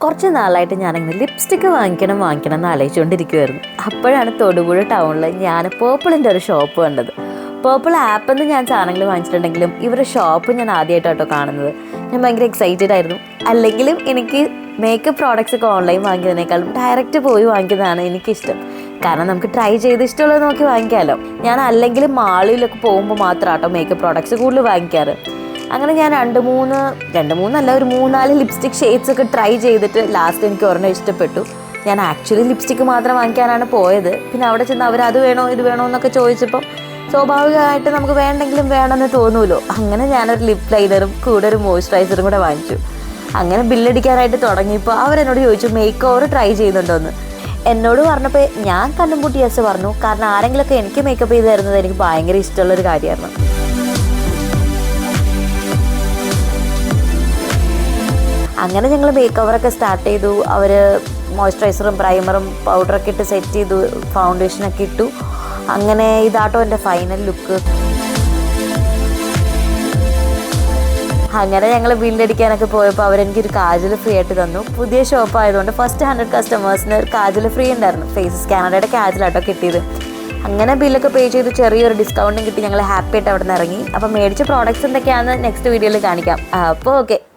കുറച്ച് നാളായിട്ട് ഞാനങ്ങനെ ലിപ്സ്റ്റിക്ക് വാങ്ങിക്കണം എന്ന് ആലോചിച്ചുകൊണ്ടിരിക്കുമായിരുന്നു. അപ്പോഴാണ് തൊടുപുഴ ടൗണിൽ ഞാൻ പേർപ്പിളിൻ്റെ ഒരു ഷോപ്പ് കണ്ടത്. പേർപ്പിൾ ആപ്പിൽ നിന്ന് ഞാൻ സാധനങ്ങൾ വാങ്ങിച്ചിട്ടുണ്ടെങ്കിലും ഇവരുടെ ഷോപ്പ് ഞാൻ ആദ്യമായിട്ടോ കാണുന്നത്. ഞാൻ ഭയങ്കര എക്സൈറ്റഡ് ആയിരുന്നു. അല്ലെങ്കിലും എനിക്ക് മേക്കപ്പ് പ്രോഡക്റ്റ്സ് ഒക്കെ ഓൺലൈൻ വാങ്ങിയതിനേക്കാളും ഡയറക്റ്റ് പോയി വാങ്ങിക്കുന്നതാണ് എനിക്കിഷ്ടം. കാരണം നമുക്ക് ട്രൈ ചെയ്ത് ഇഷ്ടമുള്ളത് നോക്കി വാങ്ങിക്കാമല്ലോ. ഞാൻ അല്ലെങ്കിൽ മാളിലൊക്കെ പോകുമ്പോൾ മാത്രമാട്ടോ മേക്കപ്പ് പ്രോഡക്റ്റ്സ് കൂടുതൽ വാങ്ങിക്കാറ്. അങ്ങനെ ഞാൻ രണ്ട് മൂന്നല്ല ഒരു 3-4 ലിപ്സ്റ്റിക് ഷെയ്ഡ്സ് ഒക്കെ ട്രൈ ചെയ്തിട്ട് ലാസ്റ്റ് എനിക്ക് ഒരെണ്ണം ഇഷ്ടപ്പെട്ടു. ഞാൻ ആക്ച്വലി ലിപ്സ്റ്റിക്ക് മാത്രം വാങ്ങിക്കാനാണ് പോയത്. പിന്നെ അവിടെ ചെന്ന് അവർ അത് വേണോ ഇത് വേണോ എന്നൊക്കെ ചോദിച്ചപ്പം സ്വാഭാവികമായിട്ട് നമുക്ക് വേണ്ടെങ്കിലും വേണമെന്ന് തോന്നുമല്ലോ. അങ്ങനെ ഞാനൊരു ലിപ് ലൈനറും കൂടെ ഒരു മോയ്സ്ചറൈസറും കൂടെ വാങ്ങിച്ചു. അങ്ങനെ ബില്ലടിക്കാനായിട്ട് തുടങ്ങിയപ്പോൾ അവരെന്നോട് ചോദിച്ചു മേക്ക് ഓവർ ട്രൈ ചെയ്യുന്നുണ്ടോ എന്ന്. എന്നോട് പറഞ്ഞപ്പോൾ ഞാൻ കണ്ണും പൂട്ടി യെസ് പറഞ്ഞു. കാരണം ആരെങ്കിലുമൊക്കെ എനിക്ക് മേക്കപ്പ് ചെയ്ത് തരുന്നത് എനിക്ക് ഭയങ്കര ഇഷ്ടമുള്ളൊരു കാര്യമായിരുന്നു. അങ്ങനെ ഞങ്ങൾ മേക്ക് ഓവറൊക്കെ സ്റ്റാർട്ട് ചെയ്തു. അവർ മോയ്സ്ചറൈസറും പ്രൈമറും പൗഡറൊക്കെ ഇട്ട് സെറ്റ് ചെയ്തു, ഫൗണ്ടേഷനൊക്കെ ഇട്ടു. അങ്ങനെ ഇതാട്ടോ എൻ്റെ ഫൈനൽ ലുക്ക്. അങ്ങനെ ഞങ്ങൾ ബില്ലടിക്കാനൊക്കെ പോയപ്പോൾ അവരെനിക്കൊരു കാജൽ ഫ്രീ ആയിട്ട് തന്നു. പുതിയ ഷോപ്പ് ആയതുകൊണ്ട് ഫസ്റ്റ് 100 കസ്റ്റമേഴ്സിന് ഒരു കാജൽ ഫ്രീ ഉണ്ടായിരുന്നു. ഫേസസ് കാനഡയുടെ കാജലാട്ടോ കിട്ടിയത്. അങ്ങനെ ബില്ലൊക്കെ പേ ചെയ്ത് ചെറിയൊരു ഡിസ്കൗണ്ടും കിട്ടി. ഞങ്ങൾ ഹാപ്പി ആയിട്ട് അവിടെ നിന്ന് ഇറങ്ങി. അപ്പോൾ മേടിച്ച പ്രോഡക്റ്റ്സ് എന്തൊക്കെയാണെന്ന് നെക്സ്റ്റ് വീഡിയോയിൽ കാണിക്കാം. അപ്പോൾ ഓക്കെ,